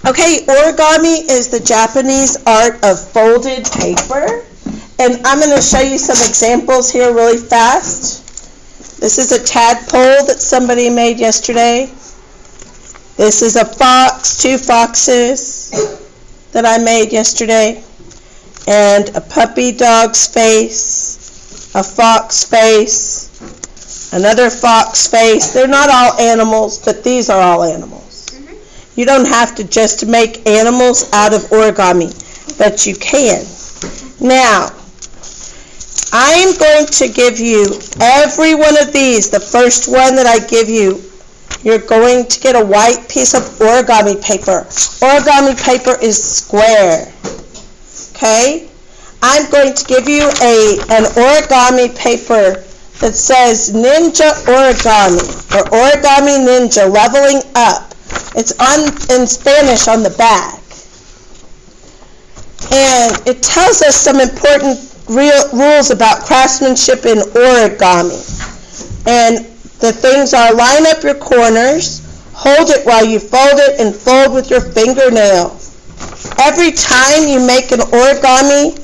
Okay, origami is the Japanese art of folded paper. And I'm going to show you some examples here really fast. This is a tadpole that somebody made yesterday. This is a fox, 2 foxes that I made yesterday. And a puppy dog's face, a fox face, another fox face. They're not all animals, but these are all animals. You don't have to just make animals out of origami, but you can. Now, I'm going to give you every one of these. The first one that I give you, you're going to get a white piece of origami paper. Origami paper is square. Okay? I'm going to give you an origami paper that says Ninja Origami or Origami Ninja Leveling Up. It's in Spanish on the back. And it tells us some important rules about craftsmanship in origami. And the things are: line up your corners, hold it while you fold it, and fold with your fingernail. Every time you make an origami,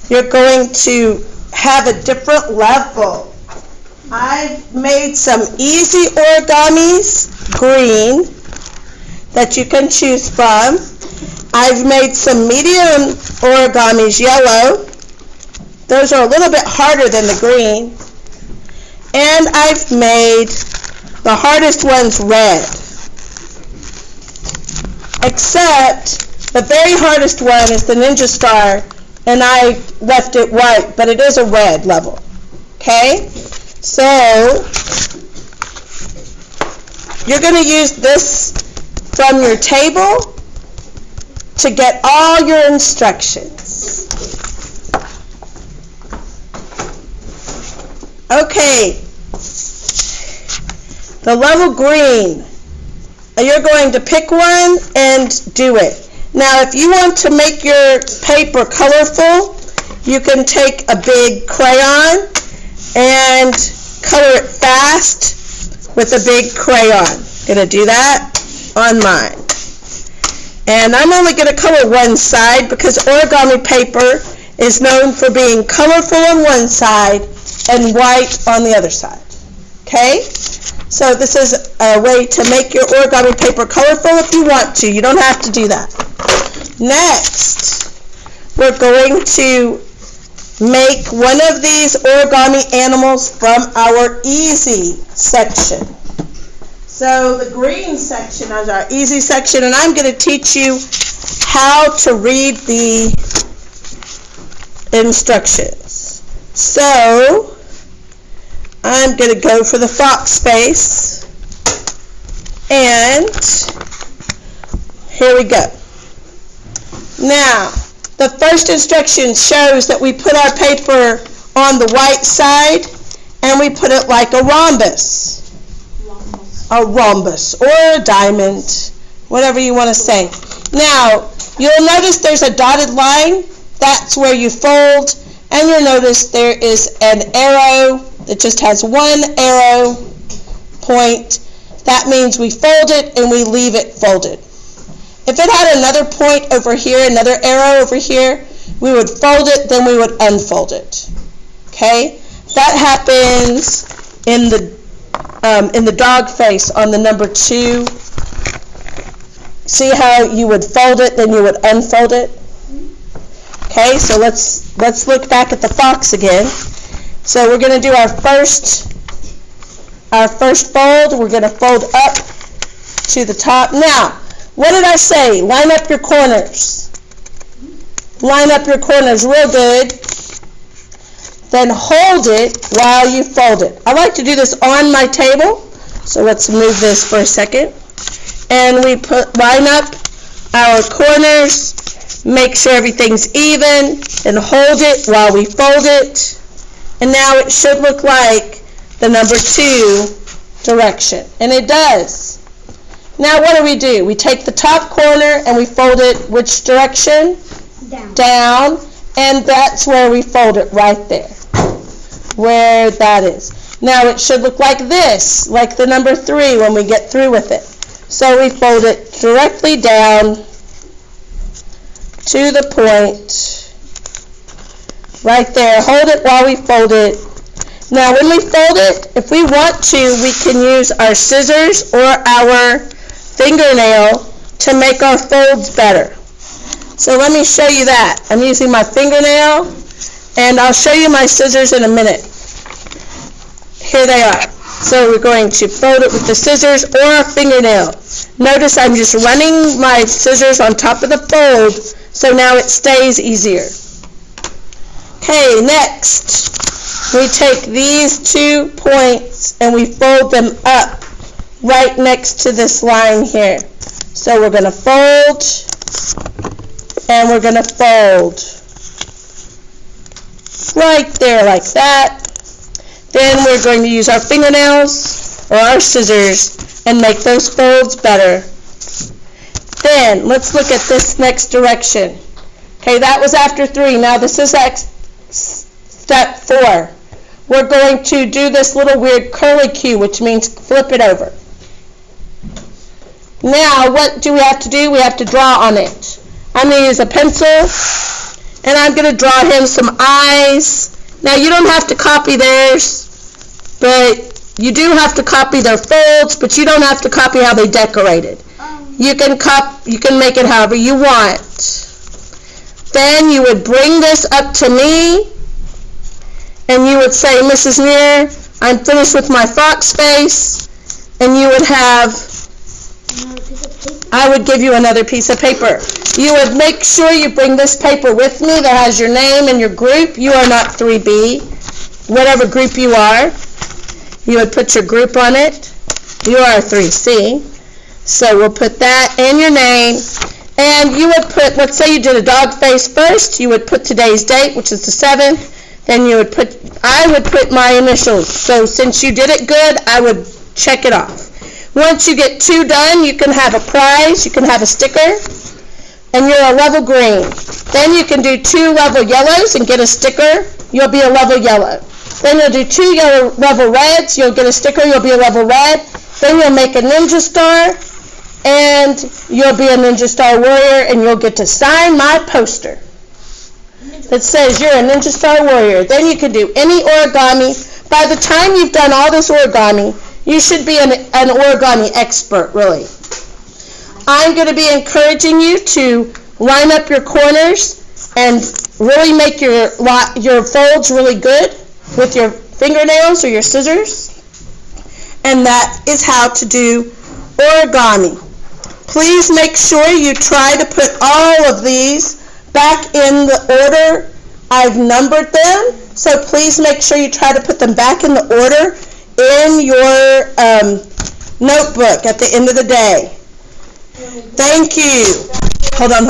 you're going to have a different level. I've made some easy origamis, green, that you can choose from. I've made some medium origamis, yellow. Those are a little bit harder than the green. And I've made the hardest ones red. Except the very hardest one is the Ninja Star, and I left it white, but it is a red level. Okay? So, you're going to use this from your table to get all your instructions. Okay, the level green, you're going to pick one and do it. Now, if you want to make your paper colorful, you can take a big crayon and color it fast with a big crayon. Gonna do that on mine. And I'm only going to color one side because origami paper is known for being colorful on one side and white on the other side. Okay? So this is a way to make your origami paper colorful if you want to. You don't have to do that. Next, we're going to make one of these origami animals from our easy section. So the green section is our easy section, and I'm going to teach you how to read the instructions. So I'm going to go for the fox face, and here we go. Now, the first instruction shows that we put our paper on the white side, and we put it like a rhombus. A rhombus or a diamond, whatever you want to say. Now, you'll notice there's a dotted line. That's where you fold, and you'll notice there is an arrow that just has one arrow point. That means we fold it and we leave it folded. If it had another point over here, another arrow over here, we would fold it, then we would unfold it. Okay? That happens in the dog face on the number 2. See how you would fold it, then you would unfold it? Okay, so let's look back at the fox again. So we're going to do our first fold. We're going to fold up to the top. Now, what did I say? Line up your corners. Line up your corners real good. Then hold it while you fold it. I like to do this on my table, so let's move this for a second. And we line up our corners, make sure everything's even, and hold it while we fold it. And now it should look like the number 2 direction, and it does. Now what do? We take the top corner and we fold it which direction? Down, and that's where we fold it right there. Where that is. Now it should look like this, like the number 3 when we get through with it. So we fold it directly down to the point. Right there. Hold it while we fold it. Now when we fold it, if we want to, we can use our scissors or our fingernail to make our folds better. So let me show you that. I'm using my fingernail, and I'll show you my scissors in a minute. Here they are. So we're going to fold it with the scissors or a fingernail. Notice I'm just running my scissors on top of the fold, so now it stays easier. Okay, next, we take these 2 points and we fold them up right next to this line here. So we're going to fold, and we're going to fold right there like that. Then we're going to use our fingernails or our scissors and make those folds better. Then let's look at this next direction. Okay, that was after 3. Now this is step 4. We're going to do this little weird curly Q, which means flip it over. Now what do we have to do? We have to draw on it. I'm going to use a pencil, and I'm going to draw him some eyes. Now you don't have to copy theirs, but you do have to copy their folds, but you don't have to copy how they decorated. You can make it however you want. Then you would bring this up to me, and you would say, Mrs. Neer, I'm finished with my fox face, and you would have, I would give you another piece of paper. You would make sure you bring this paper with me that has your name and your group. You are not 3B, whatever group you are. You would put your group on it. You are 3C. So we'll put that and your name. And you would put, let's say you did a dog face first. You would put today's date, which is the 7th. Then you would put, I would put my initials. So since you did it good, I would check it off. Once you get 2 done, you can have a prize. You can have a sticker. And you're a level green. Then you can do 2 level yellows and get a sticker. You'll be a level yellow. Then you'll do 2 yellow level reds. You'll get a sticker. You'll be a level red. Then you'll make a ninja star, and you'll be a Ninja Star Warrior, and you'll get to sign my poster that says you're a Ninja Star Warrior. Then you can do any origami. By the time you've done all this origami, you should be an origami expert, really. I'm going to be encouraging you to line up your corners and really make your folds really good with your fingernails or your scissors. And that is how to do origami. Please make sure you try to put all of these back in the order I've numbered them. So please make sure you try to put them back in the order in your notebook at the end of the day. Thank you. Hold on.